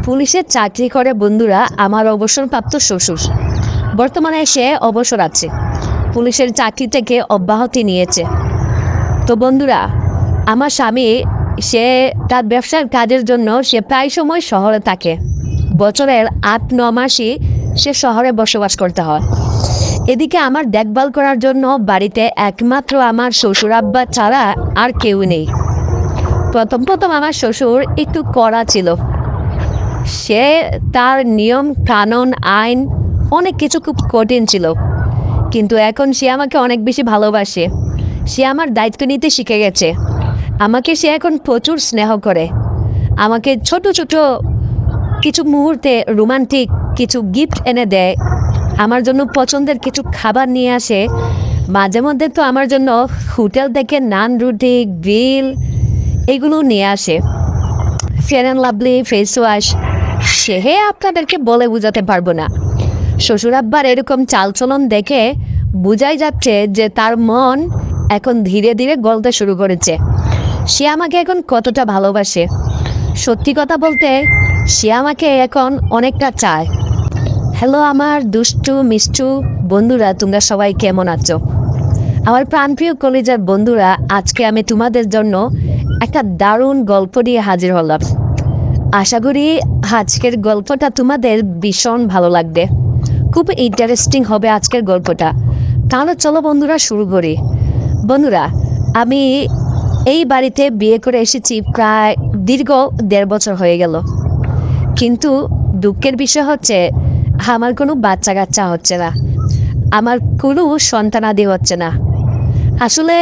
পুলিশের চাকরি করে বন্ধুরা আমার অবসরপ্রাপ্ত শ্বশুর। বর্তমানে সে অবসর আছে, পুলিশের চাকরি থেকে অব্যাহতি নিয়েছে। তো বন্ধুরা, আমার স্বামী সে তার ব্যবসার কাজের জন্য সে প্রায় সময় শহরে থাকে। বছরের ৮-৯ মাসই সে শহরে বসবাস করতে হয়। এদিকে আমার দেখভাল করার জন্য বাড়িতে একমাত্র আমার শ্বশুর আব্বা ছাড়া আর কেউ নেই। প্রথম আমার শ্বশুর একটু কড়া ছিল, সে তার নিয়ম কানুন আইন অনেক কিছু খুব কঠিন ছিল। কিন্তু এখন সে আমাকে অনেক বেশি ভালোবাসে, সে আমার দায়িত্ব নিতে শিখে গেছে। আমাকে সে এখন প্রচুর স্নেহ করে, আমাকে ছোট ছোট কিছু মুহূর্তে রোমান্টিক কিছু গিফট এনে দেয়, আমার জন্য পছন্দের কিছু খাবার নিয়ে আসে। মাঝে মধ্যে তো আমার জন্য হোটেল থেকে নান রুটি গ্রিল এগুলো নিয়ে আসে। Fair and lovely face wash, সে আপনাদেরকে বলে বোঝাতে পারবো না। শ্বশুর আব্বার এরকম চালচলন দেখে বোঝাই যাচ্ছে যে তার মন এখন ধীরে ধীরে গলতে শুরু করেছে। সে আমাকে এখন কতটা ভালোবাসে, সত্যি কথা বলতে সে আমাকে এখন অনেকটা চায়। হ্যালো আমার দুষ্টু মিষ্টু বন্ধুরা, তোমরা সবাই কেমন আছো? আমার প্রাণপ্রিয় কলেজের বন্ধুরা, আজকে আমি তোমাদের জন্য একটা দারুণ গল্প নিয়ে হাজির হলাম। আশা করি আজকের গল্পটা তোমাদের ভীষণ ভালো লাগবে, খুব ইন্টারেস্টিং হবে আজকের গল্পটা। তাহলে চলো বন্ধুরা শুরু করি। বন্ধুরা, আমি এই বাড়িতে বিয়ে করে এসেছি প্রায় দীর্ঘ ১.৫ বছর হয়ে গেল, কিন্তু দুঃখের বিষয় হচ্ছে আমার কোনো বাচ্চা কাচ্চা হচ্ছে না, আমার কোনো সন্তানাদি হচ্ছে না। আসলে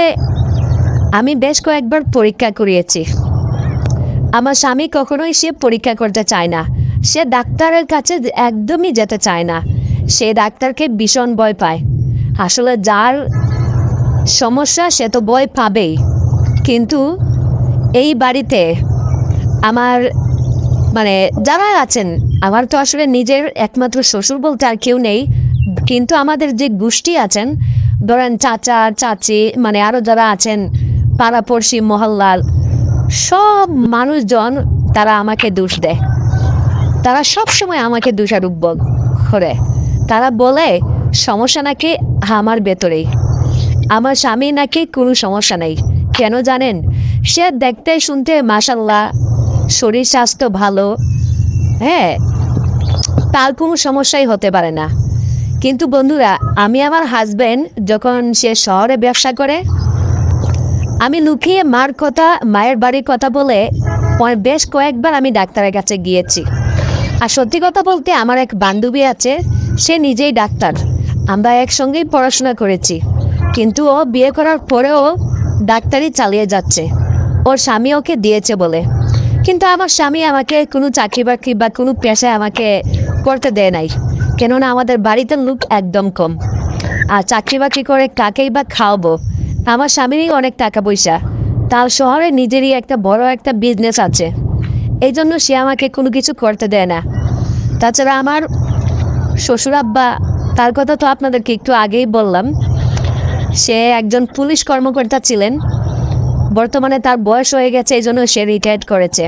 আমি বেশ কয়েকবার পরীক্ষা করিয়েছি, আমার স্বামী কখনোই সে পরীক্ষা করতে চায় না, সে ডাক্তারের কাছে একদমই যেতে চায় না, সে ডাক্তারকে ভীষণ ভয় পায়। আসলে যার সমস্যা সে তো ভয় পাবেই, কিন্তু এই বাড়িতে আমার যারা আছেন, আমার তো আসলে নিজের একমাত্র শ্বশুর বলতে আর কেউ নেই, কিন্তু আমাদের যে গোষ্ঠী আছেন, ধরেন চাচা চাচি আরও যারা আছেন পাড়াপড়শি মহল্লার সব মানুষজন, তারা আমাকে দোষ দেয়, তারা সব সময় আমাকে দোষারোপ করে। তারা বলে সমস্যা নাকি আমার ভেতরেই, আমার স্বামী নাকি কোনো সমস্যা নেই। কেন জানেন? সে দেখতে শুনতে মাশাল্লাহ, শরীর স্বাস্থ্য ভালো, হ্যাঁ, তার কোনো সমস্যাই হতে পারে না। কিন্তু বন্ধুরা, আমি আমার হাজব্যান্ড যখন সে শহরে ব্যবসা করে, আমি লুকিয়ে মায়ের বাড়ির কথা বলে বেশ কয়েকবার আমি ডাক্তারের কাছে গিয়েছি। আর সত্যি কথা বলতে আমার এক বান্ধবী আছে, সে নিজেই ডাক্তার, আমরা একসঙ্গেই পড়াশোনা করেছি, কিন্তু ও বিয়ে করার পরেও ডাক্তারি চালিয়ে যাচ্ছে, ওর স্বামী ওকে দিয়েছে বলে। কিন্তু আমার স্বামী আমাকে কোনো চাকরি বাকরি বা কোনো পেশায় আমাকে করতে দেয় নাই, কেননা আমাদের বাড়িতে লোক একদম কম, আর চাকরি বাকরি করে কাকেই বা খাওয়াবো। আমার স্বামীরই অনেক টাকা পয়সা, তার শহরে নিজেরই একটা বড় একটা বিজনেস আছে, এই জন্য সে আমাকে কোনো কিছু করতে দেয় না। তাছাড়া আমার শ্বশুর আব্বা, তার কথা তো আপনাদেরকে একটু আগেই বললাম, সে একজন পুলিশ কর্মকর্তা ছিলেন, বর্তমানে তার বয়স হয়ে গেছে, এই জন্য সে রিটায়ার্ড করেছে।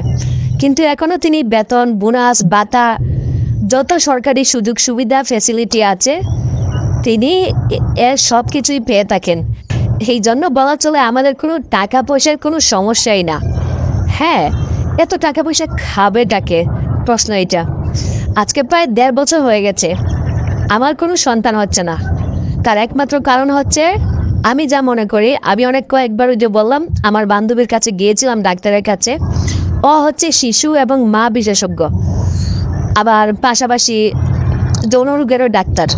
কিন্তু এখনও তিনি বেতন বোনাস ভাতা যত সরকারি সুযোগ সুবিধা ফ্যাসিলিটি আছে তিনি এর সব কিছুই পেয়ে থাকেন। এই জন্য বলা চলে আমাদের কোনো টাকা পয়সার কোনো সমস্যাই না। হ্যাঁ, এত টাকা পয়সা খাবে ডাকে প্রশ্ন এটা। আজকে প্রায় ১.৫ বছর হয়ে গেছে আমার কোনো সন্তান হচ্ছে না, তার একমাত্র কারণ হচ্ছে আমি যা মনে করি, আমি কয়েকবার ওই যে বললাম আমার বান্ধবীর কাছে গিয়েছিলাম ডাক্তারের কাছে, ও হচ্ছে শিশু এবং মা বিশেষজ্ঞ, আবার পাশাপাশি যৌন রোগেরও ডাক্তার।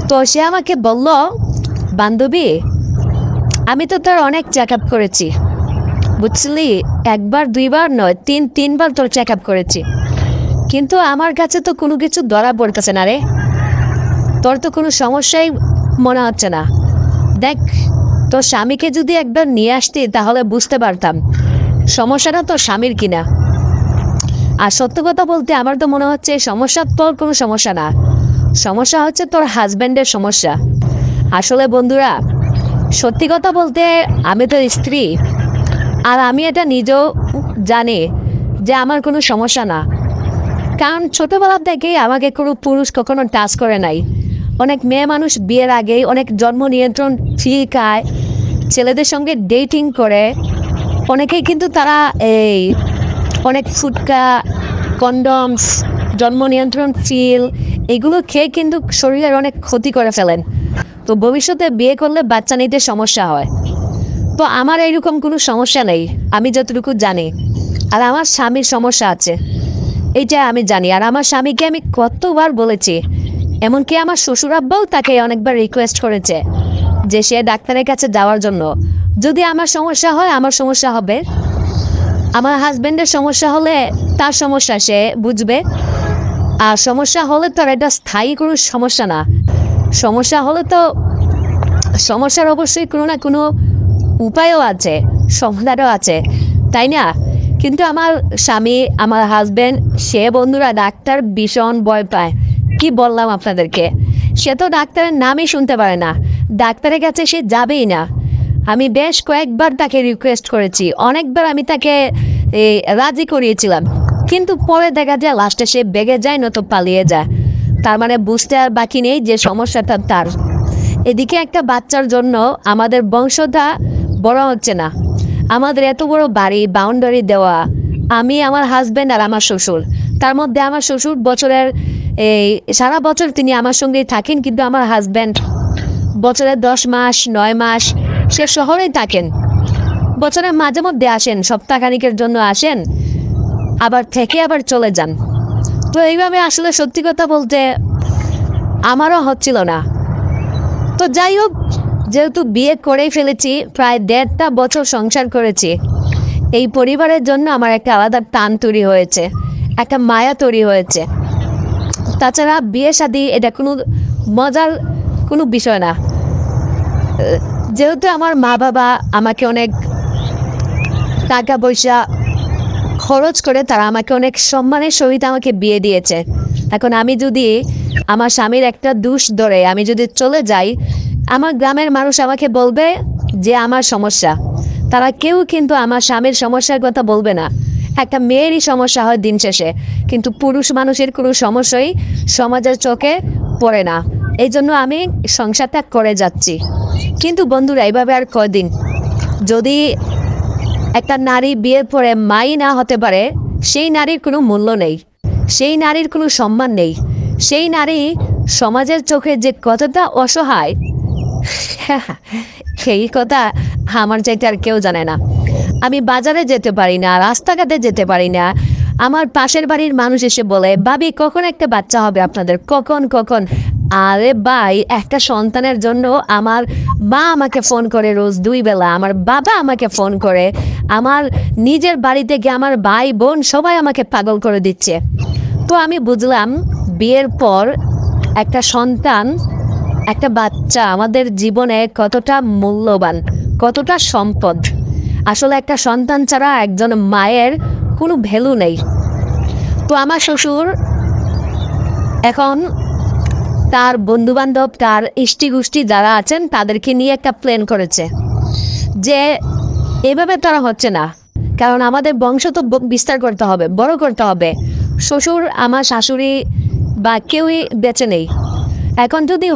তো সে আমাকে বলল, বান্ধবী আমি তো তোর অনেক চেক আপ করেছি, বুঝলি, ১বার ২বার নয় ৩বার তোর চেক আপ করেছি, কিন্তু আমার কাছে তো কোনো কিছু ধরা পড়তেছে না রে, তোর তো কোনো সমস্যাই মনে হচ্ছে না। দেখ, তোর স্বামীকে যদি একবার নিয়ে আসতি তাহলে বুঝতে পারতাম সমস্যাটা তোর স্বামীর কিনা। আর সত্য কথা বলতে আমার তো মনে হচ্ছে সমস্যা তোর কোনো সমস্যা না, সমস্যা হচ্ছে তোর হাজব্যান্ডের সমস্যা। আসলে বন্ধুরা, সত্যি কথা বলতে আমি তো স্ত্রী, আর আমি এটা নিজেও জানি যে আমার কোনো সমস্যা না, কারণ ছোটোবেলা থেকেই আমাকে কোনো পুরুষ কখনো টাচ করে নাই। অনেক মেয়ে মানুষ বিয়ের আগেই অনেক জন্ম নিয়ন্ত্রণ ফ্রি খায়, ছেলেদের সঙ্গে ডেটিং করে, অনেকেই কিন্তু তারা এই অনেক ফুটকা, কন্ডমস, জন্ম নিয়ন্ত্রণ ফিল এগুলো খেয়ে কিন্তু শরীরের অনেক ক্ষতি করে ফেলেন। তো ভবিষ্যতে বিয়ে করলে বাচ্চা নিতে সমস্যা হয়। তো আমার এইরকম কোনো সমস্যা নেই আমি যতটুকু জানি। আর আমার স্বামীর সমস্যা আছে এইটা আমি জানি। আর আমার স্বামীকে আমি কতবার বলেছি, এমনকি আমার শ্বশুর আব্বাও তাকে অনেকবার রিকোয়েস্ট করেছে যে সে ডাক্তারের কাছে যাওয়ার জন্য। যদি আমার সমস্যা হয় আমার সমস্যা হবে, আমার হাজব্যান্ডের সমস্যা হলে তার সমস্যা সে বুঝবে। আর সমস্যা হলে তো আর এটা স্থায়ী কোনো সমস্যা না। সমস্যা হলে তো সমস্যার অবশ্যই কোনো না কোনো উপায়ও আছে, সমাধানও আছে, তাই না? কিন্তু আমার স্বামী, আমার হাজব্যান্ড, সে বন্ধুরা ডাক্তার ভীষণ ভয় পায়। কি বললাম আপনাদেরকে, সে তো ডাক্তারের নামই শুনতে পারে না, ডাক্তারের কাছে সে যাবেই না। আমি বেশ কয়েকবার তাকে রিকোয়েস্ট করেছি, অনেকবার আমি তাকে রাজি করিয়েছিলাম, কিন্তু পরে দেখা যায় লাস্টে সে বেগে যায় নয়তো পালিয়ে যায়। তার মানে বুঝতে আর বাকি নেই যে সমস্যাটা তার। এদিকে একটা বাচ্চার জন্য আমাদের বংশটা বড় হচ্ছে না। আমাদের এত বড় বাড়ি, বাউন্ডারি দেওয়া, আমি, আমার হাজব্যান্ড আর আমার শ্বশুর। তার মধ্যে আমার শ্বশুর বছরের সারা বছর তিনি আমার সঙ্গেই থাকেন, কিন্তু আমার হাজব্যান্ড বছরের 10 মাস 9 মাস সে শহরেই থাকেন। বছরের মাঝে মধ্যে আসেন, সপ্তাহখানিকের জন্য আসেন, আবার থেকে আবার চলে যান। তো এইভাবে আসলে সত্যি কথা বলতে আমারও হচ্ছিল না। তো যাই হোক, যেহেতু বিয়ে করেই ফেলেছি, প্রায় 1.5টা বছর সংসার করেছি, এই পরিবারের জন্য আমার একটা আলাদা টান তৈরি হয়েছে, একটা মায়া তৈরি হয়েছে। তাছাড়া বিয়ে শাদী এটা কোনো মজার কোনো বিষয় না। যেহেতু আমার মা বাবা আমাকে অনেক টাকা পয়সা খরচ করে তারা আমাকে অনেক সম্মানের সহিত আমাকে বিয়ে দিয়েছে। এখন আমি যদি আমার স্বামীর একটা দোষ ধরে আমি যদি চলে যাই, আমার গ্রামের মানুষ আমাকে বলবে যে আমার সমস্যা। তারা কেউ কিন্তু আমার স্বামীর সমস্যার কথা বলবে না। একটা মেয়েরই সমস্যা হয় দিন শেষে, কিন্তু পুরুষ মানুষের কোনো সমস্যাই সমাজের চোখে পড়ে না। এই জন্য আমি সংসারটা করে যাচ্ছি। কিন্তু বন্ধুরা, এইভাবে আর কয়দিন? যদি একটা নারী বিয়ের পরে মাই না হতে পারে, সেই নারীর কোনো মূল্য নেই, সেই নারীর কোনো সম্মান নেই। সেই নারী সমাজের চোখে যে কতটা অসহায়, সেই কথা আমার চাইতে আর কেউ জানে না। আমি বাজারে যেতে পারি না, রাস্তাঘাটে যেতে পারি না। আমার পাশের বাড়ির মানুষ এসে বলে, ভাবি কখন একটা বাচ্চা হবে আপনাদের, কখন কখন? আরে ভাই, একটা সন্তানের জন্য আমার মা আমাকে ফোন করে রোজ 2 বেলা, আমার বাবা আমাকে ফোন করে, আমার নিজের বাড়ি থেকে আমার ভাই বোন সবাই আমাকে পাগল করে দিচ্ছে। তো আমি বুঝলাম বিয়ের পর একটা সন্তান, একটা বাচ্চা আমাদের জীবনে কতটা মূল্যবান, কতটা সম্পদ। আসলে একটা সন্তান ছাড়া একজন মায়ের কোনো ভ্যালু নেই। তো আমার শ্বশুর এখন তার বন্ধুবান্ধব, তার ইষ্টি গোষ্ঠী যারা আছেন তাদেরকে নিয়ে একটা প্ল্যান করেছে যে এভাবে তারা হচ্ছে না, কারণ আমাদের বংশ তো বিস্তার করতে হবে, বড় করতে হবে। শ্বশুর, আমার শাশুড়ি বা কেউই বেঁচে নেই। এখন যদি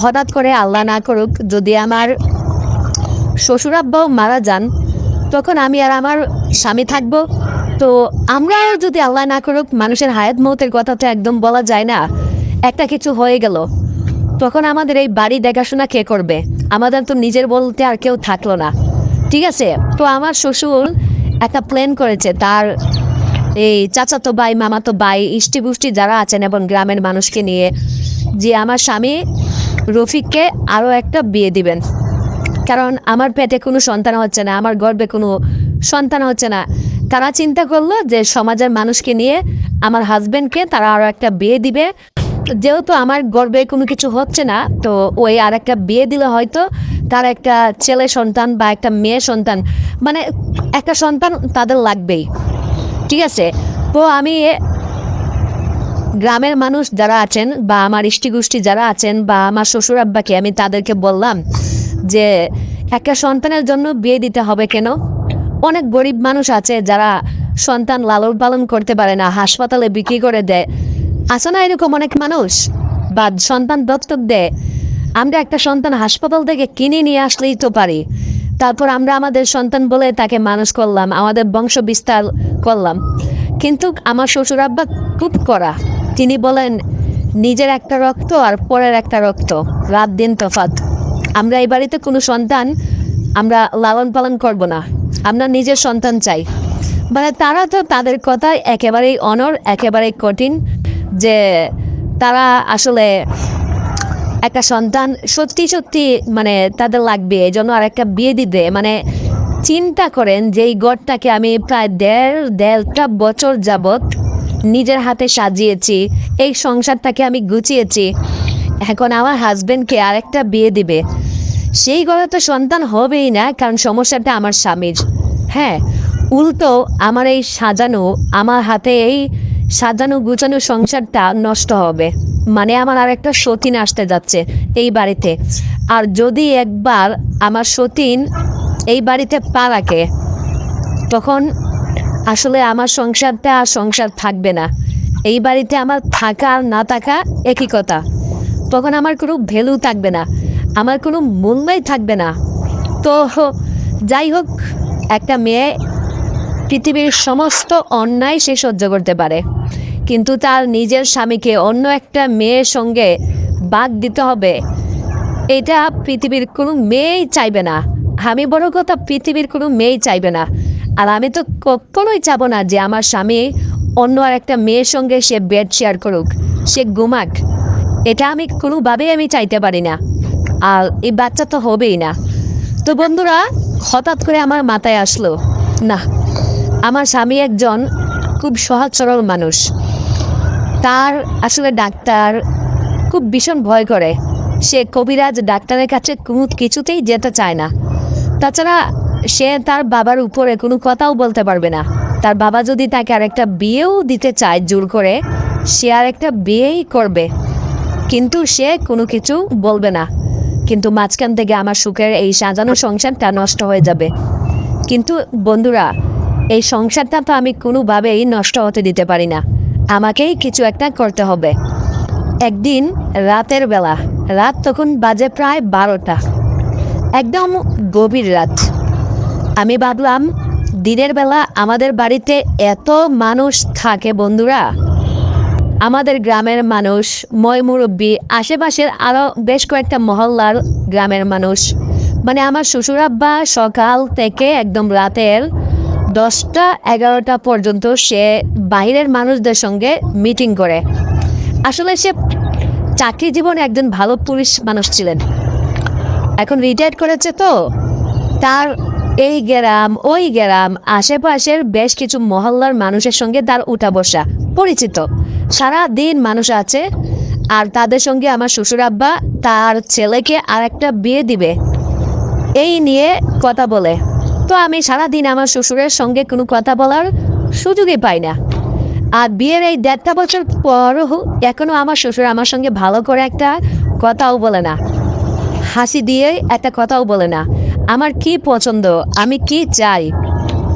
হঠাৎ করে আল্লাহ না করুক, যদি আমার শ্বশুর আব্বাও মারা যান, তখন আমি আর আমার স্বামী থাকবো। তো আমরাও যদি আল্লাহ না করুক, মানুষের হায়াত মৌতের কথা তো একদম বলা যায় না, একটা কিছু হয়ে গেল, তখন আমাদের এই বাড়ি দেখাশোনা কে করবে? আমাদের তো নিজের বলতে আর কেউ থাকলো না, ঠিক আছে? তো আমার শ্বশুর একটা প্ল্যান করেছে, তার এই চাচাতো ভাই, মামাতো ভাই, ইষ্টি পুষ্টি যারা আছেন এবং গ্রামের মানুষকে নিয়ে, যে আমার স্বামী রফিককে আরও একটা বিয়ে দিবেন। কারণ আমার পেটে কোনো সন্তান হচ্ছে না, আমার গর্ভে কোনো সন্তান হচ্ছে না। তারা চিন্তা করলো যে সমাজের মানুষকে নিয়ে আমার হাজব্যান্ডকে তারা আরও একটা বিয়ে দিবে। যেহেতু আমার গর্ভে কোনো কিছু হচ্ছে না, তো ওই আর একটা বিয়ে দিলে হয়তো তার একটা ছেলে সন্তান বা একটা মেয়ে সন্তান, মানে একটা সন্তান তাদের লাগবেই, ঠিক আছে? তো আমি গ্রামের মানুষ যারা আছেন বা আমার ইষ্টি গোষ্ঠী যারা আছেন বা আমার শ্বশুর আব্বাকে আমি তাদেরকে বললাম যে একটা সন্তানের জন্য বিয়ে দিতে হবে কেন? অনেক গরিব মানুষ আছে যারা সন্তান লালন পালন করতে পারে না, হাসপাতালে বিক্রি করে দেয়। আছে না এরকম অনেক মানুষ? বা সন্তান দত্তক দেয়। আমরা একটা সন্তান হাসপাতাল থেকে কিনে নিয়ে আসলেই তো পারি, তারপর আমরা আমাদের সন্তান বলে তাকে মানুষ করলাম, আমাদের বংশ বিস্তার করলাম। কিন্তু আমার শ্বশুর আব্বা খুব কড়া। তিনি বলেন, নিজের একটা রক্ত আর পরের একটা রক্ত, রাত দিন তফাৎ। আমরা এই বাড়িতে কোনো সন্তান আমরা লালন পালন করব না, আমরা নিজের সন্তান চাই। মানে তারা তো তাদের কথায় একেবারেই অনড়, একেবারেই কঠিন, যে তারা আসলে একটা সন্তান সত্যি সত্যি মানে তাদের লাগবে, এই জন্য আর একটা বিয়ে দিতে। মানে চিন্তা করেন যে এই ঘরটাকে আমি প্রায় দেড়টা বছর যাবৎ নিজের হাতে সাজিয়েছি, এই সংসারটাকে আমি গুছিয়েছি, এখন আমার হাজবেন্ডকে আরেকটা বিয়ে দিবে। সেই ঘরে তো সন্তান হবেই না, কারণ সমস্যাটা আমার স্বামীর। হ্যাঁ, উল্টো আমার এই সাজানো, আমার হাতে এই সাজানো গুছানো সংসারটা নষ্ট হবে। মানে আমার আরেকটা সতীন আসতে যাচ্ছে এই বাড়িতে। আর যদি একবার আমার সতীন এই বাড়িতে পা রাখে, তখন আসলে আমার সংসারটা আর সংসার থাকবে না। এই বাড়িতে আমার থাকা আর না থাকা একই কথা। তখন আমার কোনো ভ্যালু থাকবে না, আমার কোনো মূল্যই থাকবে না। তো যাই হোক, একটা মেয়ে পৃথিবীর সমস্ত অন্যায় সে সহ্য করতে পারে, কিন্তু তার নিজের স্বামীকে অন্য একটা মেয়ের সঙ্গে বাদ দিতে হবে, এটা পৃথিবীর কোনো মেয়েই চাইবে না। আমি বড় কথা, পৃথিবীর কোনো মেয়েই চাইবে না। আর আমি তো কখনোই চাবো না যে আমার স্বামী অন্য আর একটা মেয়ের সঙ্গে সে বেড শেয়ার করুক, সে ঘুমাক। এটা আমি কোনোভাবেই আমি চাইতে পারি না। আর এই বাচ্চা তো হবেই না। তো বন্ধুরা, হঠাৎ করে আমার মাথায় আসলো, না, আমার স্বামী একজন খুব সহজ সরল মানুষ, তার আসলে ডাক্তার খুব ভীষণ ভয় করে। সে কবিরাজ ডাক্তারের কাছে কোনো কিছুতেই যেতে চায় না। তাছাড়া সে তার বাবার উপরে কোনো কথাও বলতে পারবে না। তার বাবা যদি তাকে আরেকটা বিয়েও দিতে চায় জোর করে, সে আরেকটা বিয়েই করবে, কিন্তু সে কোনো কিছু বলবে না। কিন্তু মাঝখান থেকে আমার সুখের এই সাজানো সংসারটা নষ্ট হয়ে যাবে। কিন্তু বন্ধুরা, এই সংসারটা তো আমি কোনোভাবেই নষ্ট হতে দিতে পারি না, আমাকেই কিছু একটা করতে হবে। একদিন রাতের বেলা, রাত তখন বাজে প্রায় 12টা, একদম গভীর রাত। আমি ভাবলাম, দিনের বেলা আমাদের বাড়িতে এত মানুষ থাকে বন্ধুরা, আমাদের গ্রামের মানুষ, ময়-মুরব্বী, আশেপাশের আরও বেশ কয়েকটা মহল্লার গ্রামের মানুষ। মানে আমার শ্বশুর আব্বা সকাল থেকে একদম রাতের 10টা-11টা পর্যন্ত সে বাইরের মানুষদের সঙ্গে মিটিং করে। আসলে সে চাকরি জীবনে একজন ভালো পুলিশ মানুষ ছিলেন, এখন রিটায়ার করেছে। তো তার এই গ্রাম ওই গ্রাম আশেপাশের বেশ কিছু মহল্লার মানুষের সঙ্গে তার উঠা বসা, পরিচিত সারা দিন মানুষ আছে। আর তাদের সঙ্গে আমার শ্বশুর আব্বা তার ছেলেকে আর একটা বিয়ে দিবে এই নিয়ে কথা বলে। তো আমি সারাদিন আমার শ্বশুরের সঙ্গে কোনো কথা বলার সুযোগই পাই না। আর বিয়ের এই 1.5 বছর পরও এখনও আমার শ্বশুর আমার সঙ্গে ভালো করে একটা কথাও বলে না, হাসি দিয়ে একটা কথাও বলে না আমার কি পছন্দ, আমি কি চাই।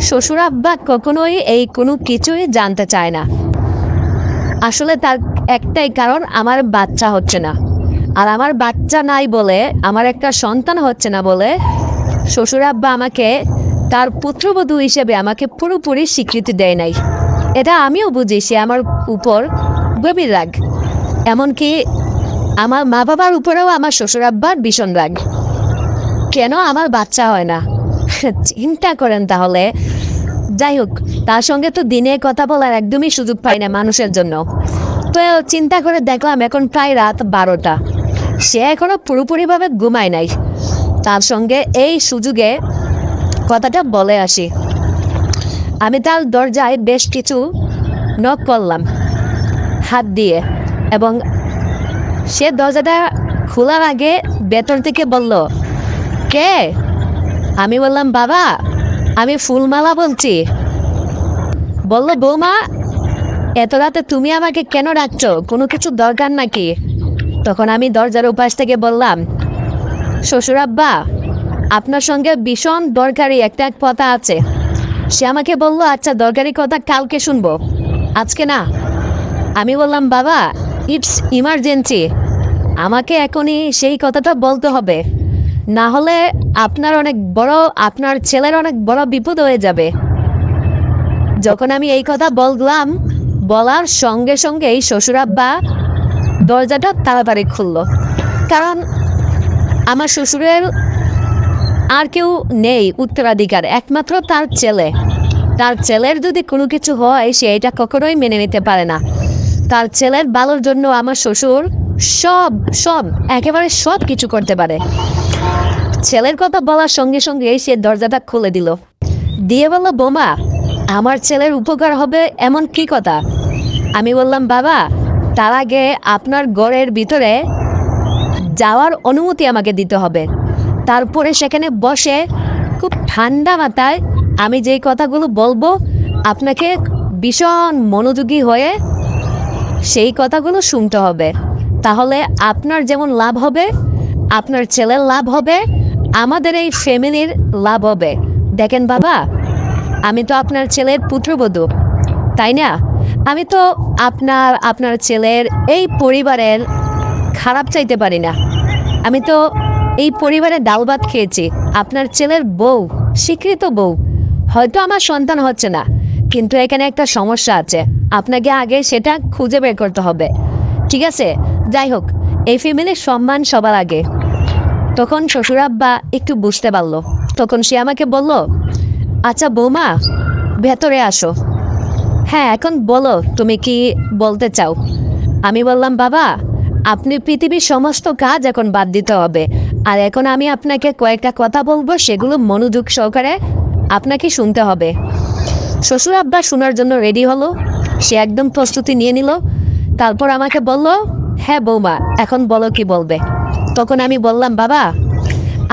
শ্বশুর আব্বা কখনোই এই কোনো কিছুই জানতে চায় না। আসলে তার একটাই কারণ, আমার বাচ্চা হচ্ছে না। আর আমার বাচ্চা নাই বলে, আমার একটা সন্তান হচ্ছে না বলে শ্বশুর আব্বা আমাকে তার পুত্রবধূ হিসেবে আমাকে পুরোপুরি স্বীকৃতি দেয় নাই। এটা আমিও বুঝি, সে আমার উপর গভীর রাগ। এমনকি আমার মা বাবার উপরেও আমার শ্বশুর আব্বার ভীষণ রাগ, কেন আমার বাচ্চা হয় না। চিন্তা করেন তাহলে। যাই হোক, তার সঙ্গে তো দিনে কথা বলার একদমই সুযোগ পাই না মানুষের জন্য। তো চিন্তা করে দেখলাম এখন প্রায় রাত 12টা, সে এখনো পুরোপুরিভাবে ঘুমায় নাই। তার সঙ্গে এই সুযোগে কথাটা বলে আসি। আমি তার দরজায় বেশ কিছু নক করলাম হাত দিয়ে, এবং সে দরজাটা খোলার আগে ভেতর থেকে বলল, কে? আমি বললাম, বাবা, আমি ফুলমালা বলছি। বলল, বৌমা, এত রাতে তুমি আমাকে কেন ডাকছো, কোনো কিছু দরকার নাকি? তখন আমি দরজার উপাস থেকে বললাম, শ্বশুর আব্বা, আপনার সঙ্গে ভীষণ দরকারি একটা কথা আছে। সে আমাকে বলল, আচ্ছা দরকারি কথা কালকে শুনবো, আজকে না। আমি বললাম, বাবা ইটস ইমার্জেন্সি, আমাকে এখনই সেই কথাটা বলতে হবে, না হলে আপনার ছেলের অনেক বড় বিপদ হয়ে যাবে। যখন আমি এই কথা বললাম, বলার সঙ্গে সঙ্গেই শ্বশুরাব্বা দরজাটা তাড়াতাড়ি খুলল, কারণ আমার শ্বশুরের আর কেউ নেই উত্তরাধিকার, একমাত্র তার ছেলে। তার ছেলের যদি কোনো কিছু হয় সে এটা কখনোই মেনে নিতে পারে না। তার ছেলের ভালোর জন্য আমার শ্বশুর সব সব একেবারে সব কিছু করতে পারে। ছেলের কথা বলার সঙ্গে সঙ্গে সে দরজাটা খুলে দিল, দিয়ে বলল, বোমা আমার ছেলের উপকার হবে এমন কি কথা? আমি বললাম, বাবা তার আগে আপনার ঘরের ভিতরে যাওয়ার অনুমতি আমাকে দিতে হবে, তারপরে সেখানে বসে খুব ঠান্ডা মাথায় আমি যেই কথাগুলো বলবো আপনাকে ভীষণ মনোযোগী হয়ে সেই কথাগুলো শুনতে হবে। তাহলে আপনার যেমন লাভ হবে, আপনার ছেলের লাভ হবে, আমাদের এই ফ্যামিলির লাভ হবে। দেখেন বাবা, আমি তো আপনার ছেলের পুত্রবধূ, তাই না? আমি তো আপনার ছেলের এই পরিবারের খারাপ চাইতে পারি না। আমি তো এই পরিবারে ডাল ভাত খেয়েছি, আপনার ছেলের বউ, স্বীকৃত বউ। হয়তো আমার সন্তান হচ্ছে না, কিন্তু এখানে একটা সমস্যা আছে, আপনাকে আগে সেটা খুঁজে বের করতে হবে, ঠিক আছে? যাই হোক, এই ফ্যামিলির সম্মান সবার আগে। তখন শ্বশুরাব্বা একটু বুঝতে পারলো, তখন সে আমাকে বলল, আচ্ছা বৌমা ভেতরে আসো। হ্যাঁ এখন বলো তুমি কি বলতে চাও। আমি বললাম, বাবা আপনি পৃথিবীর সমস্ত কাজ এখন বাদ দিতে হবে, আর এখন আমি আপনাকে কয়েকটা কথা বলবো, সেগুলো মনোযোগ সহকারে আপনাকে শুনতে হবে। শ্বশুর আব্বা শোনার জন্য রেডি হলো, সে একদম প্রস্তুতি নিয়ে নিল। তারপর আমাকে বলল, হ্যাঁ বৌমা এখন বলো কি বলবে। তখন আমি বললাম, বাবা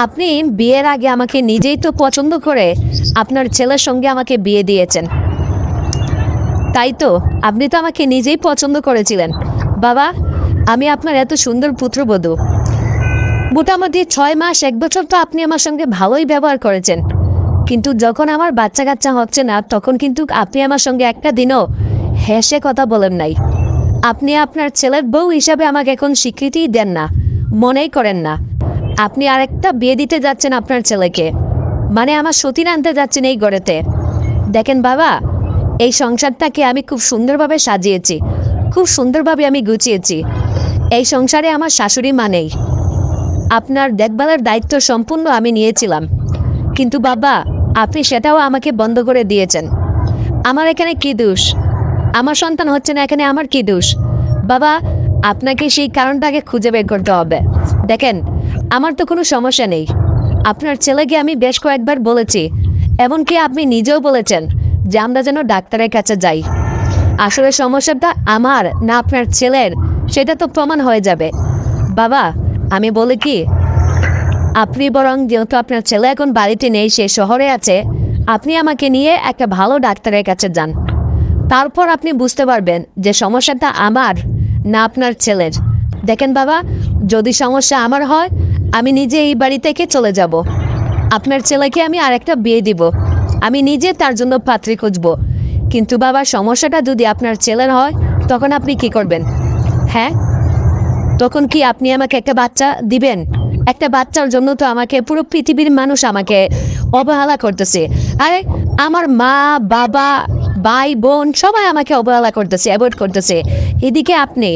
আপনি বিয়ের আগে আমাকে নিজেই তো পছন্দ করে আপনার ছেলের সঙ্গে আমাকে বিয়ে দিয়েছেন, তাই তো? আপনি তো আমাকে নিজেই পছন্দ করেছিলেন। বাবা আমি আপনার এত সুন্দর পুত্রবধূ, মোটামুটি 6 মাস 1 বছর তো আপনি আমার সঙ্গে ভালোই ব্যবহার করেছেন, কিন্তু যখন আমার বাচ্চা কাচ্চা হচ্ছে না তখন কিন্তু আপনি আমার সঙ্গে একটা দিনও হেসে কথা বলেন নাই। আপনি আপনার ছেলের বউ হিসাবে আমাকে এখন স্বীকৃতিই দেন না, মনেই করেন না। আপনি আরেকটা বিয়ে দিতে যাচ্ছেন আপনার ছেলেকে, মানে আমার সতীন আনতে যাচ্ছেন এই ঘরেতে। দেখেন বাবা, এই সংসারটাকে আমি খুব সুন্দরভাবে সাজিয়েছি, খুব সুন্দরভাবে আমি গুছিয়েছি। এই সংসারে আমার শাশুড়ি মা নেই, আপনার দেখভালের দায়িত্ব সম্পূর্ণ আমি নিয়েছিলাম, কিন্তু বাবা আপনি সেটাও আমাকে বন্ধ করে দিয়েছেন। আমার এখানে কি দোষ? আমার সন্তান হচ্ছে না, এখানে আমার কি দোষ? বাবা আপনাকে সেই কারণটাকে খুঁজে বের করতে হবে। দেখেন আমার তো কোনো সমস্যা নেই, আপনার ছেলেকে আমি বেশ কয়েকবার বলেছি, এমনকি আপনি নিজেও বলেছেন যে আমরা যেন ডাক্তারের কাছে যাই। আসলে সমস্যাটা আমার না আপনার ছেলের সেটা তো প্রমাণ হয়ে যাবে। বাবা আমি বলি কি, আপনি বরং যেহেতু আপনার ছেলে এখন বাড়িতে নেই, সে শহরে আছে, আপনি আমাকে নিয়ে একটা ভালো ডাক্তারের কাছে যান, তারপর আপনি বুঝতে পারবেন যে সমস্যাটা আমার না আপনার ছেলের। দেখেন বাবা, যদি সমস্যা আমার হয় আমি নিজে এই বাড়ি থেকে চলে যাব, আপনার ছেলেকে আমি আরেকটা বিয়ে দিব, আমি নিজে তার জন্য পাত্রী খুঁজবো। কিন্তু বাবা সমস্যাটা যদি আপনার ছেলের হয় তখন আপনি কি করবেন? হ্যাঁ তখন কি আপনি আমাকে একটা বাচ্চা দিবেন? একটা বাচ্চার জন্য তো আমাকে পুরো পৃথিবীর মানুষ আমাকে অবহেলা করতেছে। আরে আমার মা বাবা ভাই বোন সবাই আমাকে অবহেলা করতেছে, অ্যাভয়েড করতেছে। এদিকে আপনি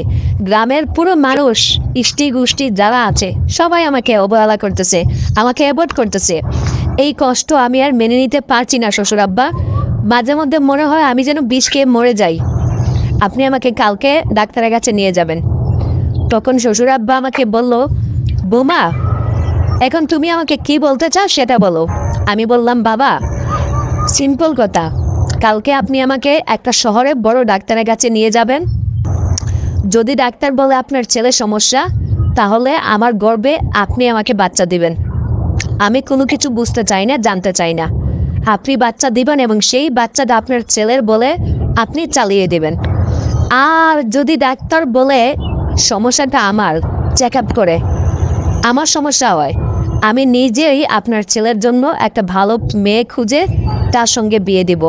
গ্রামের পুরো মানুষ ইষ্টি গোষ্ঠী যারা আছে সবাই আমাকে অবহেলা করতেছে, আমাকে অ্যাভয়েড করতেছে। এই কষ্ট আমি আর মেনে নিতে পারছি না শ্বশুর আব্বা। মাঝে মধ্যে মনে হয় আমি যেন বিষ খেয়ে মরে যাই। আপনি আমাকে কালকে ডাক্তারের কাছে নিয়ে যাবেন। তখন শ্বশুর আব্বা আমাকে বলল, বৌমা এখন তুমি আমাকে কি বলতে চাও সেটা বলো। আমি বললাম, বাবা সিম্পল কথা, কালকে আপনি আমাকে একটা শহরে বড় ডাক্তারের কাছে নিয়ে যাবেন। যদি ডাক্তার বলে আপনার ছেলে সমস্যা, তাহলে আমার গর্বে আপনি আমাকে বাচ্চা দিবেন। আমি কোনো কিছু বুঝতে চাই না, জানতে চাই না। আপনি বাচ্চা দিবেন এবং সেই বাচ্চাটা আপনার ছেলের বলে আপনি চালিয়ে দেবেন। আর যদি ডাক্তার বলে সমস্যাটা আমার, চেক আপ করে আমার সমস্যা হয়, আমি নিজেই আপনার ছেলের জন্য একটা ভালো মেয়ে খুঁজে তার সঙ্গে বিয়ে দেব।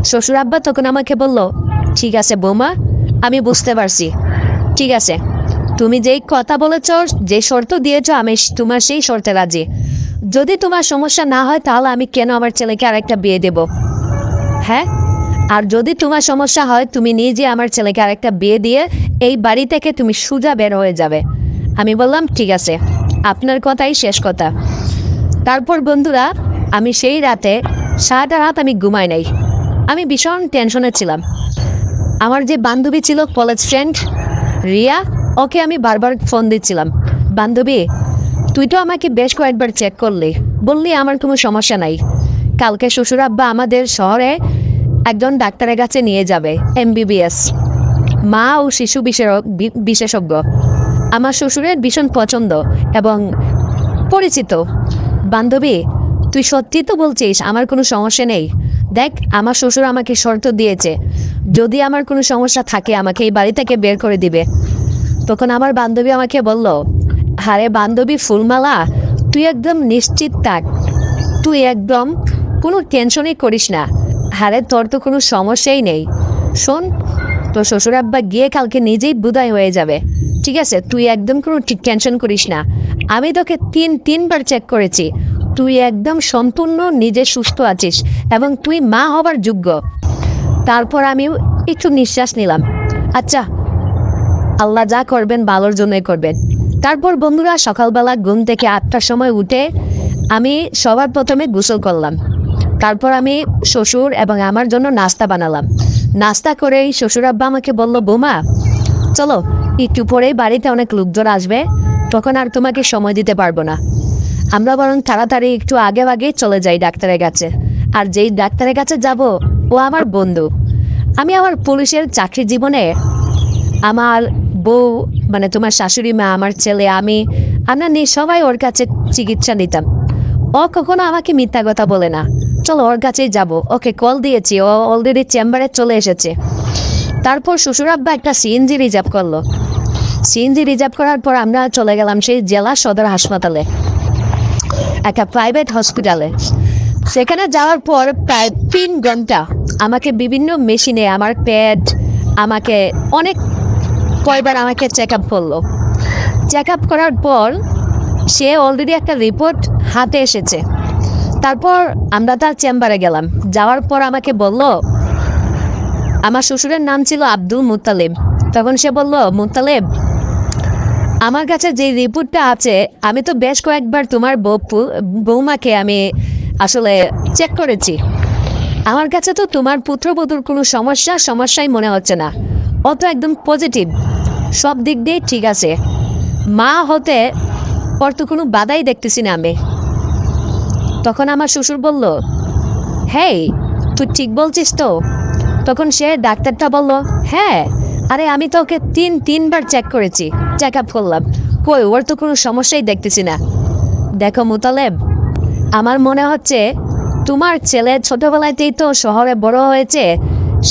শ্বশুর আব্বা তখন আমাকে বলল, ঠিক আছে বৌমা, আমি বুঝতে পারছি, ঠিক আছে, তুমি যেই কথা বলেছ, যে শর্ত দিয়েছ, আমি তোমার সেই শর্তে রাজি। যদি তোমার সমস্যা না হয় তাহলে আমি কেন আমার ছেলেকে আরেকটা বিয়ে দেব? হ্যাঁ, আর যদি তোমার সমস্যা হয় তুমি নিজে আমার ছেলেকে আরেকটা বিয়ে দিয়ে এই বাড়ি থেকে তুমি সোজা বের হয়ে যাবে। আমি বললাম ঠিক আছে, আপনার কথাই শেষ কথা। তারপর বন্ধুরা, আমি সেই রাতে সারাটা রাত আমি ঘুমাই নাই। আমি ভীষণ টেনশনে ছিলাম। আমার যে বান্ধবী ছিল, কলেজ ফ্রেন্ড রিয়া, ওকে আমি বারবার ফোন দিচ্ছিলাম, বান্ধবী তুই তো আমাকে বেশ কয়েকবার চেক করলি, বললি আমার কোনো সমস্যা নাই, কালকে শ্বশুর আব্বা আমাদের শহরে একজন ডাক্তারের কাছে নিয়ে যাবে, MBBS, মা ও শিশু বিশেষজ্ঞ। আমার শ্বশুরের ভীষণ পছন্দ এবং পরিচিত। বান্ধবী তুই সত্যি তো বলছিস আমার কোনো সমস্যা নেই? দেখ, আমার শ্বশুর আমাকে শর্ত দিয়েছে, যদি আমার কোনো সমস্যা থাকে আমাকে এই বাড়ি থেকে বের করে দিবে। তখন আমার বান্ধবী আমাকে বলল, আরে বান্ধবী ফুলমালা, তুই একদম নিশ্চিত থাক, তুই একদম কোনো টেনশনই করিস না, আরে তোর তো কোনো সমস্যাই নেই। শোন, তোর শ্বশুর আব্বা গিয়ে কালকে নিজেই বিদায় হয়ে যাবে, ঠিক আছে? তুই একদম কোনো টেনশন করিস না। আমি তোকে তিনবার চেক করেছি, তুই একদম সম্পূর্ণ নিজে সুস্থ আছিস এবং তুই মা হবার যোগ্য। তারপর আমি একটু নিঃশ্বাস নিলাম, আচ্ছা আল্লাহ যা করবেন ভালোর জন্যই করবেন। তারপর বন্ধুরা, সকালবেলা ঘুম থেকে 8টার সময় উঠে আমি সবার প্রথমে গোসল করলাম। তারপর আমি শ্বশুর এবং আমার জন্য নাস্তা বানালাম। নাস্তা করেই শ্বশুর আব্বা আমাকে বলল, বৌমা চলো, একটু পরেই বাড়িতে অনেক লোকজন আসবে, তখন আর তোমাকে সময় দিতে পারবো না, আমরা বরং তাড়াতাড়ি একটু আগে চলে যাই ডাক্তারের কাছে। আর যেই ডাক্তারের কাছে যাব ও আমার বন্ধু। আমি আমার পুলিশের চাকরি জীবনে আমার বউ, মানে তোমার শাশুড়ি মা, আমার ছেলে, আমরা সবাই ওর কাছে চিকিৎসা নিতাম। ও কখনো আমাকে মিথ্যা কথা বলে না। চলো ওর কাছেই যাব, ওকে কল দিয়েছি, ও অলরেডি চেম্বারে চলে এসেছে। তারপর শ্বশুর আব্বা একটা সিএনজি রিজার্ভ করলো। সিএনজি রিজার্ভ করার পর আমরা চলে গেলাম সেই জেলা সদর হাসপাতালে, একটা প্রাইভেট হসপিটালে। সেখানে যাওয়ার পর প্রায় 3 ঘন্টা আমাকে বিভিন্ন মেশিনে আমার পেট, আমাকে কয়বার আমাকে চেক আপ করলো। চেক আপ করার পর সে অলরেডি একটা রিপোর্ট হাতে এসেছে। তারপর আমরা তার চেম্বারে গেলাম। যাওয়ার পর আমাকে বলল, আমার শ্বশুরের নাম ছিল আব্দুল মুত্তালিব। তখন সে বলল, মুত্তালিব, আমার কাছে যে রিপোর্টটা আছে, আমি তো বেশ কয়েকবার তোমার বৌমাকে আমি আসলে চেক করেছি, আমার কাছে তো তোমার পুত্রবধূর কোনো সমস্যাই মনে হচ্ছে না, ও তো একদম পজিটিভ, সব দিক দিয়ে ঠিক আছে, মা হতে ওর তো কোনো বাধাই দেখতেছি না আমি। তখন আমার শ্বশুর বলল, হেই তুই ঠিক বলছিস তো? তখন সে ডাক্তারটা বলল, হ্যাঁ, আরে আমি তো ওকে তিনবার চেক করেছি, চেক আপ করলাম, কই ওর তো কোনো সমস্যাই দেখতেছি না। দেখো মুতালেব, আমার মনে হচ্ছে তোমার ছেলে ছোটোবেলাতেই তো শহরে বড় হয়েছে,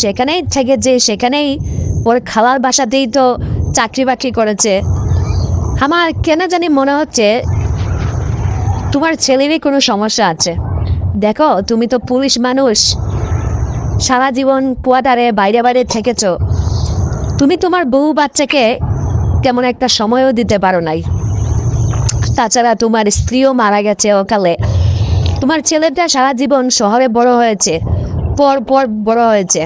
সেখানেই থেকেছে, সেখানেই ওর খালার বাসাতেই তো চাকরি বাকরি করেছে। আমার কেন জানি মনে হচ্ছে তোমার ছেলেরই কোনো সমস্যা আছে। দেখো তুমি তো পুলিশ মানুষ, সারা জীবন কোয়ার্টারে বাইরে থেকেছ, তুমি তোমার বউ বাচ্চাকে কেমন একটা সময়ও দিতে পারো নাই। তাছাড়া তোমার স্ত্রীও মারা গেছে অকালে। তোমার ছেলেটা সারা জীবন শহরে বড় হয়েছে, পর বড় হয়েছে।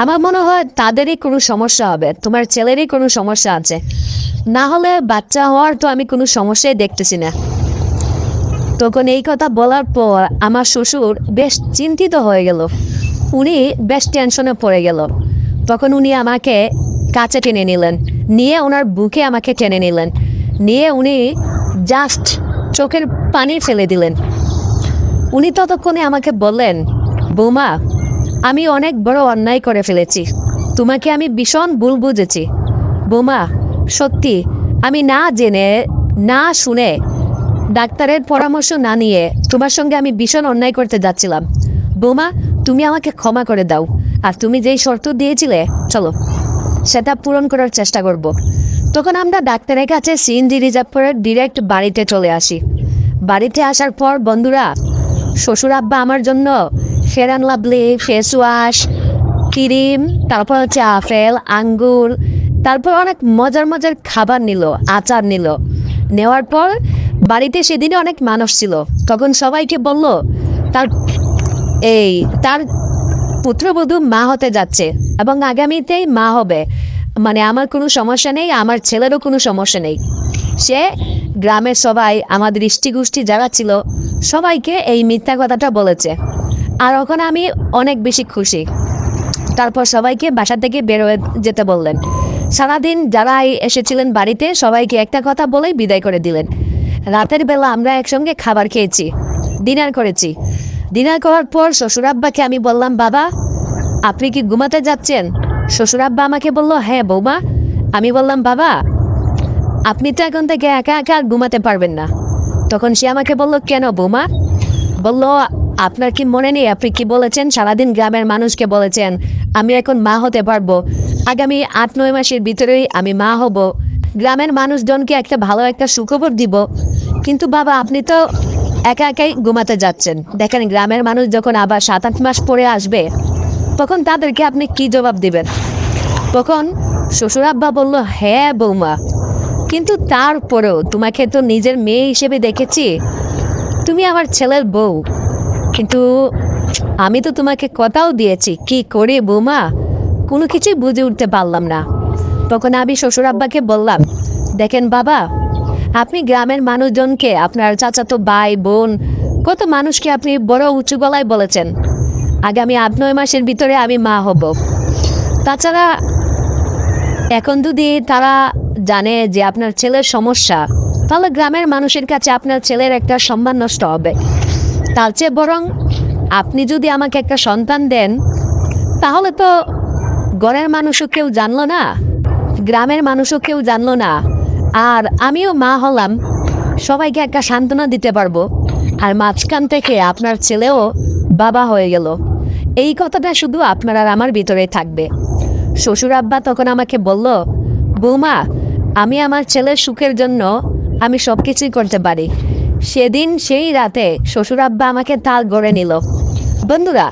আমার মনে হয় তাদেরই কোনো সমস্যা হবে, তোমার ছেলেরই কোনো সমস্যা আছে, না হলে বাচ্চা হওয়ার তো আমি কোনো সমস্যাই দেখতেছি না। তখন এই কথা বলার পর আমার শ্বশুর বেশ চিন্তিত হয়ে গেল, উনি বেশ টেনশনে পড়ে গেল। তখন উনি আমাকে কাছে টেনে নিলেন, নিয়ে ওনার বুকে আমাকে টেনে নিলেন, নিয়ে উনি জাস্ট চোখের পানি ফেলে দিলেন। উনি ততক্ষণে আমাকে বললেন, বৌমা আমি অনেক বড় অন্যায় করে ফেলেছি, তোমাকে আমি ভীষণ ভুল বুঝেছি। বৌমা সত্যি আমি না জেনে না শুনে ডাক্তারের পরামর্শ না নিয়ে তোমার সঙ্গে আমি ভীষণ অন্যায় করতে যাচ্ছিলাম। বৌমা তুমি আমাকে ক্ষমা করে দাও, আর তুমি যেই শর্ত দিয়েছিলে চলো সেটা পূরণ করার চেষ্টা করব। তখন আমরা ডাক্তারের কাছে সিএনজি রিজার্ভ করে ডিরেক্ট বাড়িতে চলে আসি। বাড়িতে আসার পর বন্ধুরা শ্বশুর আব্বা আমার জন্য fair and lovely face wash, cream, তারপর হচ্ছে আপেল, আঙ্গুর, তারপর অনেক মজার মজার খাবার নিল, আচার নিল। নেওয়ার পর বাড়িতে সেদিনে অনেক মানুষ ছিল, তখন সবাইকে বলল তার তার পুত্রবধূ মা হতে যাচ্ছে এবং আগামীতেই মা হবে, মানে আমার কোনো সমস্যা নেই, আমার ছেলেরও কোনো সমস্যা নেই। সে গ্রামের সবাই, আমাদের গোষ্ঠী যারা ছিল সবাইকে এই মিথ্যা কথাটা বলেছে। আর ওখানে আমি অনেক বেশি খুশি। তারপর সবাইকে বাসা থেকে বের হয়ে যেতে বললেন। সারাদিন যারা এসেছিলেন বাড়িতে সবাইকে একটা কথা বলেই বিদায় করে দিলেন। রাতের বেলা আমরা একসঙ্গে খাবার খেয়েছি, ডিনার করেছি। ডিনার করার পর শ্বশুরাব্বাকে আমি বললাম, বাবা আপনি কি ঘুমাতে যাচ্ছেন? শ্বশুরাব্বা আমাকে বলল, হ্যাঁ বৌমা। আমি বললাম, বাবা আপনি তো এখন থেকে একা একা আর ঘুমাতে পারবেন না। তখন সে আমাকে বলল, কেন বৌমা? বলল, আপনার কি মনে নেই আপনি কি বলেছেন? সারাদিন গ্রামের মানুষকে বলেছেন আমি এখন মা হতে পারবো, আগামী 8-9 মাসের ভিতরেই আমি মা হব, গ্রামের মানুষজনকে একটা ভালো একটা সুখবর দিব। কিন্তু বাবা আপনি তো একা একাই ঘুমাতে যাচ্ছেন। দেখেন গ্রামের মানুষ যখন আবার 7-8 মাস পরে আসবে তখন তাদেরকে আপনি কি জবাব দিবেন? তখন শ্বশুরাব্বা বলল, হ্যাঁ বৌমা, কিন্তু তারপরেও তোমাকে তো নিজের মেয়ে হিসেবে দেখেছি, তুমি আমার ছেলের বউ, কিন্তু আমি তো তোমাকে কথাও দিয়েছি, কি করে বৌমা? কোনো কিছুই বুঝে উঠতে পারলাম না। তখন আমি শ্বশুরাব্বাকে বললাম, দেখেন বাবা, আপনি গ্রামের মানুষজনকে, আপনার চাচাতো ভাই বোন, কত মানুষকে আপনি বড় উঁচু গলায় বলেছেন আগামী 8-9 মাসের ভিতরে আমি মা হব। তাছাড়া এখন যদি তারা জানে যে আপনার ছেলের সমস্যা, তাহলে গ্রামের মানুষের কাছে আপনার ছেলের একটা সম্মান নষ্ট হবে। তার চেয়ে বরং আপনি যদি আমাকে একটা সন্তান দেন, তাহলে তো ঘরের মানুষও কেউ জানলো না, গ্রামের মানুষও কেউ জানলো না, আর আমিও মা হলাম, সবাইকে একটা সান্ত্বনা দিতে পারবো, আর মাঝখান থেকে আপনার ছেলেও বাবা হয়ে গেল। এই কথাটা শুধু আপনার আর আমার ভিতরে থাকবে। শ্বশুর আব্বা তখন আমাকে বলল, বৌমা আমি আমার ছেলের সুখের জন্য আমি সব কিছুই করতে পারি। সেদিন সেই রাতে শ্বশুর আব্বা আমাকে তার ঘরে নিল। বন্ধুরা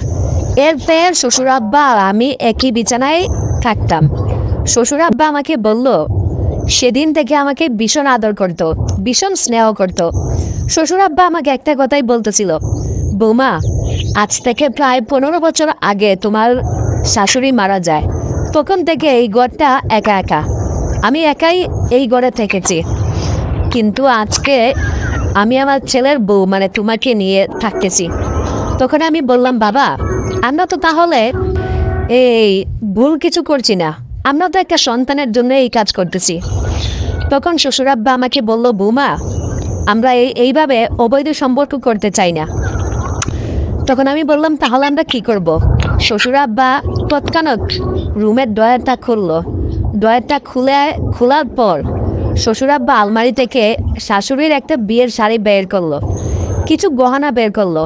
এরপর শ্বশুর আব্বা আর আমি একই বিছানায় থাকতাম। শ্বশুর আব্বা আমাকে বলল, সেদিন থেকে আমাকে ভীষণ আদর করতো, ভীষণ স্নেহ করতো। শ্বশুর আব্বা আমাকে একটা কথাই বলতেছিল, বৌমা আজ থেকে প্রায় 15 বছর আগে তোমার শাশুড়ি মারা যায়, তখন থেকে এই ঘরটা একা একা, আমি একাই এই ঘরে থেকেছি, কিন্তু আজকে আমি আমার ছেলের বউ মানে তোমাকে নিয়ে থাকতেছি। তখন আমি বললাম, বাবা আমরা তো তাহলে এই ভুল কিছু করছি না, আমরা তো একটা সন্তানের জন্য এই কাজ করতেছি। তখন শ্বশুরাব্বা আমাকে বলল, বৌমা আমরা এইভাবে অবৈধ সম্পর্ক করতে চাই না। তখন আমি বললাম, তাহলে আমরা কি করব? শ্বশুরাব্বা তৎক্ষণাৎ রুমের ডয়ারটা খুললো। ডয়ারটা খোলার পর শ্বশুরাব্বা আলমারি থেকে শাশুড়ির একটা বিয়ের শাড়ি বের করলো, কিছু গহনা বের করলো।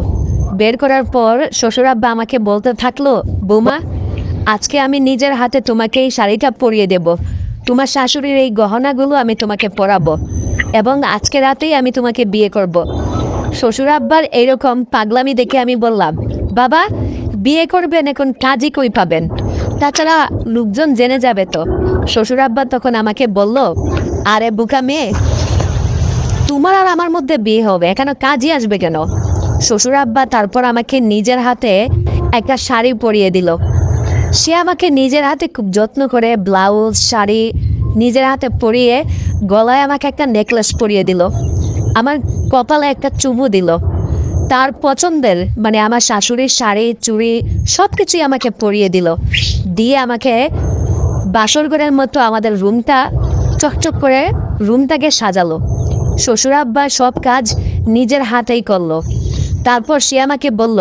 বের করার পর শ্বশুরাব্বা আমাকে বলতে থাকলো, বৌমা আজকে আমি নিজের হাতে তোমাকে এই শাড়িটা পরিয়ে দেব, তোমার শাশুড়ির এই গহনাগুলো আমি তোমাকে পরাবো, এবং আজকে রাতেই আমি তোমাকে বিয়ে করব। শ্বশুরাব্বার এইরকম পাগলামি দেখে আমি বললাম, বাবা বিয়ে করবেন, এখন কাজই কই পাবেন, তাছাড়া লোকজন জেনে যাবে তো। শ্বশুরাব্বা তখন আমাকে বলল, আরে বুকা মেয়ে, তোমার আর আমার মধ্যে বিয়ে হবে, এখানে কাজই আসবে কেন? শ্বশুরাব্বা তারপর আমাকে নিজের হাতে একটা শাড়ি পরিয়ে দিল। সে আমাকে নিজের হাতে খুব যত্ন করে ব্লাউজ শাড়ি নিজের হাতে পরিয়ে গলায় আমাকে একটা নেকলেস পরিয়ে দিল, আমার কপালে একটা চুমু দিল। তার পছন্দের মানে আমার শাশুড়ির শাড়ি চুড়ি সব কিছুই আমাকে পরিয়ে দিল, দিয়ে আমাকে বাসর ঘরের মতো আমাদের রুমটা চকচক করে রুমটাকে সাজালো। শ্বশুরাব্বা সব কাজ নিজের হাতেই করলো। তারপর সে আমাকে বলল,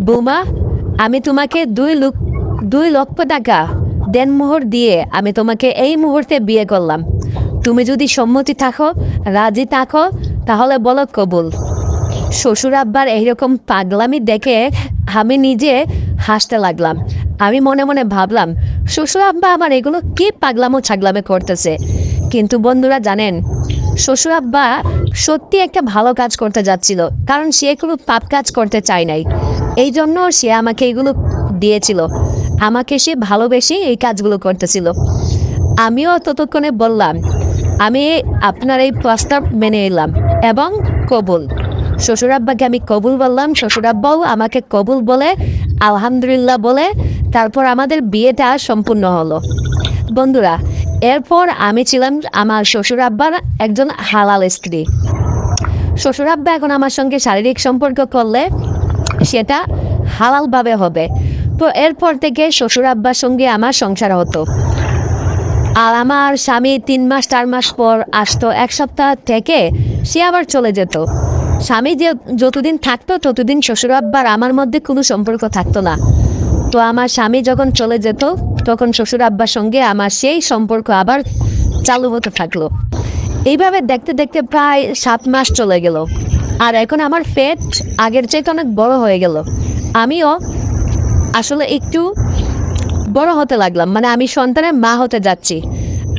বৌমা আমি তোমাকে 2 লক্ষ টাকা দেনমোহর দিয়ে আমি তোমাকে এই মুহূর্তে বিয়ে করলাম, তুমি যদি সম্মতি থাকো, রাজি থাকো, তাহলে বলো কবুল। শ্বশুর আব্বার এইরকম পাগলামি দেখে আমি নিজে হাসতে লাগলাম। আমি মনে মনে ভাবলাম, শ্বশুর আব্বা আমার এগুলো কি পাগলামো ছাগলামে করতেছে। কিন্তু বন্ধুরা জানেন, শ্বশুর আব্বা সত্যি একটা ভালো কাজ করতে যাচ্ছিল, কারণ সে কোনো পাপ কাজ করতে চায় নাই। এই জন্য সে আমাকে এগুলো দিয়েছিল, আমাকে সে ভালোবেসে এই কাজগুলো করতেছিল। আমিও ততক্ষণে বললাম, আমি আপনার এই প্রস্তাব মেনে এলাম এবং কবুল। শ্বশুর আব্বাকে আমি কবুল বললাম, শ্বশুর আব্বাও আমাকে কবুল বলে আলহামদুলিল্লাহ বলে তারপর আমাদের বিয়েটা সম্পূর্ণ হলো। বন্ধুরা, এরপর আমি ছিলাম আমার শ্বশুর আব্বার একজন হালাল স্ত্রী। শ্বশুর আব্বা এখন আমার সঙ্গে শারীরিক সম্পর্ক করলে সেটা হালালভাবে হবে। তো এরপর থেকে শ্বশুর আব্বার সঙ্গে আমার সংসার হতো। আর আমার স্বামী 3 মাস 4 মাস পর আসতো, 1 সপ্তাহ থেকে সে আবার চলে যেত। স্বামী যে যতদিন থাকতো ততদিন শ্বশুর আব্বার আমার মধ্যে কোনো সম্পর্ক থাকতো না। তো আমার স্বামী যখন চলে যেত তখন শ্বশুর আব্বার সঙ্গে আমার সেই সম্পর্ক আবার চালু হতে থাকলো। এইভাবে দেখতে দেখতে প্রায় 7 মাস চলে গেল। আর এখন আমার পেট আগের চাইতে অনেক বড় হয়ে গেল। আমিও আসলে একটু বড় হতে লাগলাম, মানে আমি সন্তানের মা হতে যাচ্ছি।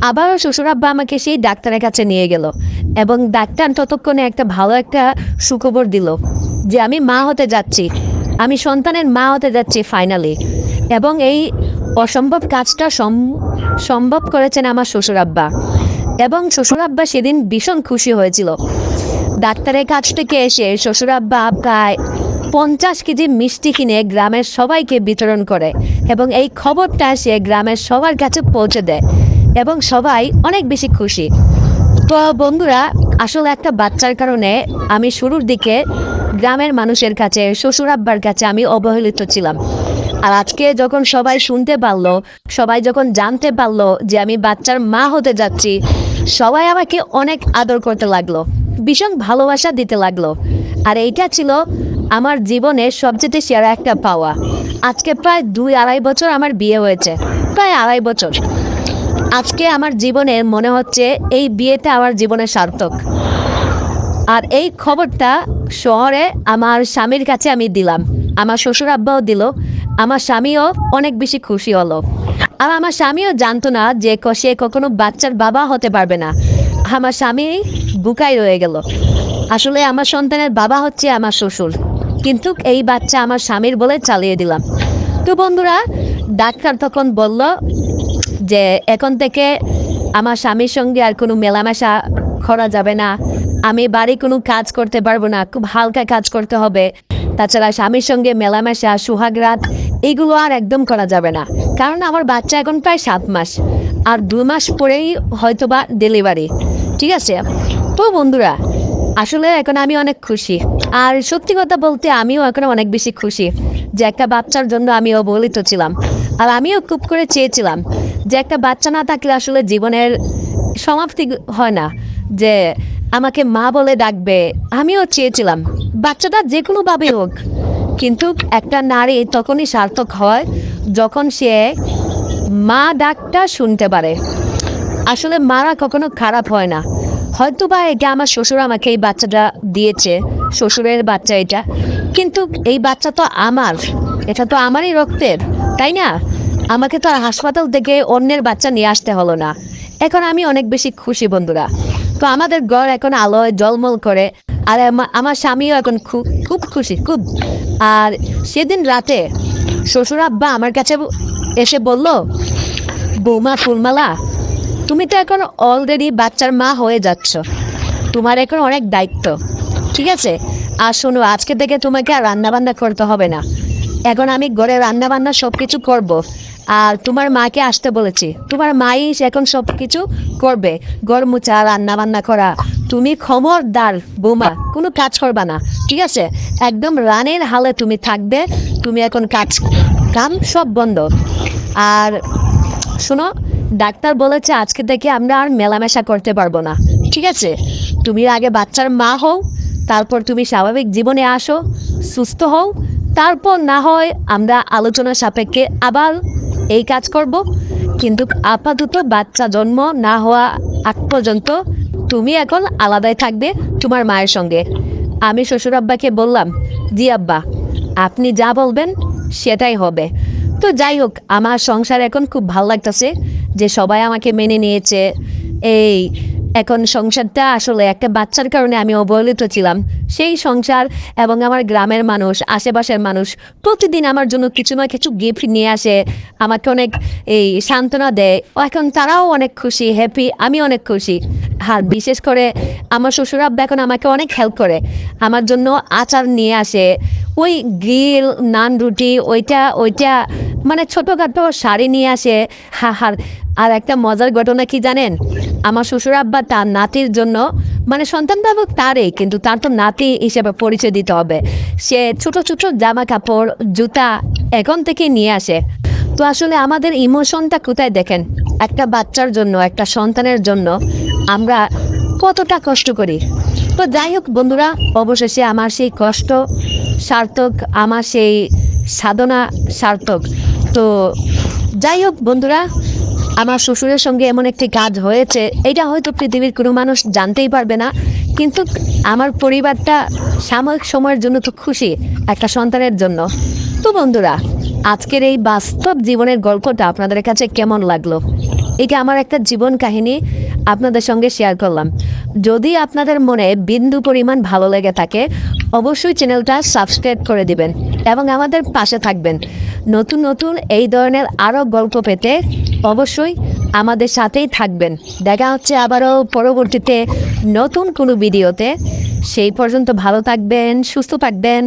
আবারও শ্বশুর আব্বা আমাকে সেই ডাক্তারের কাছে নিয়ে গেল এবং ডাক্তার ততক্ষণে একটা ভালো একটা সুখবর দিল যে আমি মা হতে যাচ্ছি, আমি সন্তানের মা হতে যাচ্ছি ফাইনালি। এবং এই অসম্ভব কাজটা সম্ভব করেছেন আমার শ্বশুর আব্বা। এবং শ্বশুর আব্বা সেদিন ভীষণ খুশি হয়েছিল। ডাক্তারের কাছ থেকে এসে শ্বশুর আব্বা প্রায় 50 কেজি মিষ্টি কিনে গ্রামের সবাইকে বিতরণ করে এবং এই খবরটা সে গ্রামের সবার কাছে পৌঁছে দেয় এবং সবাই অনেক বেশি খুশি। তো বন্ধুরা, আসলে একটা বাচ্চার কারণে আমি শুরুর দিকে গ্রামের মানুষের কাছে, শ্বশুর আব্বার কাছে আমি অবহেলিত ছিলাম। আর আজকে যখন সবাই শুনতে পারলো, সবাই যখন জানতে পারলো যে আমি বাচ্চার মা হতে যাচ্ছি, সবাই আমাকে অনেক আদর করতে লাগলো, ভীষণ ভালোবাসা দিতে লাগলো। আর এইটা ছিল আমার জীবনের সবচেয়ে সেরা একটা পাওয়া। আজকে প্রায় 2-2.5 বছর আমার বিয়ে হয়েছে, প্রায় 2.5 বছর। আজকে আমার জীবনে মনে হচ্ছে এই বিয়েটা আমার জীবনের সার্থক। আর এই খবরটা শহরে আমার স্বামীর কাছে আমি দিলাম, আমার শ্বশুর আব্বাও দিল, আমার স্বামীও অনেক বেশি খুশি হলো। আর আমার স্বামীও জানতো না যে সে কখনো বাচ্চার বাবা হতে পারবে না। আমার স্বামী বুকায় রয়ে গেল। আসলে আমার সন্তানের বাবা হচ্ছে আমার শ্বশুর, কিন্তু এই বাচ্চা আমার স্বামীর বলে চালিয়ে দিলাম। তো বন্ধুরা, ডাক্তার তখন বলল যে এখন থেকে আমার স্বামীর সঙ্গে আর কোনো মেলামেশা করা যাবে না, আমি বাড়ি কোনো কাজ করতে পারবো না, খুব হালকা কাজ করতে হবে। তাছাড়া স্বামীর সঙ্গে মেলামেশা, সোহাগরাত এইগুলো আর একদম করা যাবে না, কারণ আমার বাচ্চা এখন প্রায় 7 মাস, আর 2 মাস পরেই হয়তোবা ডেলিভারি। ঠিক আছে? তো বন্ধুরা, আসলে এখন আমি অনেক খুশি। আর সত্যি কথা বলতে আমিও এখন অনেক বেশি খুশি যে একটা বাচ্চার জন্য আমি অবহেলিত ছিলাম। আর আমিও খুব করে চেয়েছিলাম যে একটা বাচ্চা না থাকলে আসলে জীবনের সমাপ্তি হয় না, যে আমাকে মা বলে ডাকবে। আমিও চেয়েছিলাম বাচ্চাটা যে কোনোভাবে হোক, কিন্তু একটা নারী তখনই সার্থক হয় যখন সে মা ডাকটা শুনতে পারে। আসলে মারা কখনো খারাপ হয় না। হয়তো বা এটা আমার শ্বশুর আমাকে এই বাচ্চাটা দিয়েছে, শ্বশুরের বাচ্চা এটা, কিন্তু এই বাচ্চা তো আমার, এটা তো আমারই রক্তের, তাই না? আমাকে তো আর হাসপাতাল থেকে অন্যের বাচ্চা নিয়ে আসতে হলো না। এখন আমি অনেক বেশি খুশি বন্ধুরা। তো আমাদের ঘর এখন আলোয় জলমল করে, আর আমার স্বামীও এখন খুব খুশি, খুব। আর সেদিন রাতে শ্বশুর আব্বা আমার কাছে এসে বলল, বৌমা ফুলমালা, তুমি তো এখন অলরেডি বাচ্চার মা হয়ে যাচ্ছ, তোমার এখন অনেক দায়িত্ব, ঠিক আছে? আর শোনো, আজকে থেকে তোমাকে আর রান্নাবান্না করতে হবে না, এখন আমি ঘরে রান্নাবান্না সব কিছু করবো। আর তোমার মাকে আসতে বলেছি, তোমার মাই এখন সব কিছু করবে, ঘর মোছা, রান্নাবান্না করা। তুমি খবরদার বৌমা কোনো কাজ করবা না, ঠিক আছে? একদম রানের হালে তুমি থাকবে, তুমি এখন কাম সব বন্ধ। আর শোনো, ডাক্তার বলেছে আজকে থেকে আমরা আর মেলামেশা করতে পারবো না, ঠিক আছে? তুমি আগে বাচ্চার মা হও, তারপর তুমি স্বাভাবিক জীবনে আসো, সুস্থ হও, তারপর না হয় আমরা আলোচনা সাপেক্ষে আবার এই কাজ করব। কিন্তু আপাতত বাচ্চা জন্ম না হওয়া আগ পর্যন্ত তুমি এখন আলাদাই থাকবে তোমার মায়ের সঙ্গে। আমি শ্বশুর আব্বাকে বললাম, জি আব্বা, আপনি যা বলবেন সেটাই হবে। তো যাই হোক, আমার সংসার এখন খুব ভালো লাগতেছে যে সবাই আমাকে মেনে নিয়েছে। এই এখন সংসারটা আসলে একটা বাচ্চার কারণে আমি অবহেলিত ছিলাম। সেই সংসার এবং আমার গ্রামের মানুষ, আশেপাশের মানুষ প্রতিদিন আমার জন্য কিছু না কিছু গিফট নিয়ে আসে, আমাকে অনেক এই সান্ত্বনা দেয়। এখন তারাও অনেক খুশি, হ্যাপি, আমি অনেক খুশি। আর বিশেষ করে আমার শ্বশুর আব্বা এখন আমাকে অনেক হেল্প করে, আমার জন্য আচার নিয়ে আসে, ওই গ্রিল নান রুটি ওইটা ওইটা মানে ছোটোখাটো শাড়ি নিয়ে আসে। আর একটা মজার ঘটনা কি জানেন, আমার শ্বশুর আব্বা তার নাতির জন্য, মানে সন্তান বাবুক তারই, কিন্তু তার তো নাতি হিসেবে পরিচয় দিতে হবে, সে ছোট ছোট জামা কাপড় জুতা এখন থেকে নিয়ে আসে। তো আসলে আমাদের ইমোশনটা কোথায় দেখেন, একটা বাচ্চার জন্য, একটা সন্তানের জন্য আমরা কতটা কষ্ট করি। তো যাই হোক বন্ধুরা, অবশেষে আমার সেই কষ্ট সার্থক, আমার সেই সাধনা সার্থক। তো যাই হোক বন্ধুরা, আমার শ্বশুরের সঙ্গে এমন একটি কাজ হয়েছে, এটা হয়তো পৃথিবীর কোনো মানুষ জানতেই পারবে না, কিন্তু আমার পরিবারটা সাময়িক সময়ের জন্য তো খুশি একটা সন্তানের জন্য। তো বন্ধুরা, আজকের এই বাস্তব জীবনের গল্পটা আপনাদের কাছে কেমন লাগলো? এটা আমার একটা জীবন কাহিনী আপনাদের সঙ্গে শেয়ার করলাম। যদি আপনাদের মনে বিন্দু পরিমাণ ভালো লেগে থাকে, অবশ্যই চ্যানেলটা সাবস্ক্রাইব করে দিবেন এবং আমাদের পাশে থাকবেন। নতুন নতুন এই ধরনের আরও গল্প পেতে অবশ্যই আমাদের সাথেই থাকবেন। দেখা হচ্ছে আবারও পরবর্তীতে নতুন কোনো ভিডিওতে। সেই পর্যন্ত ভালো থাকবেন, সুস্থ থাকবেন।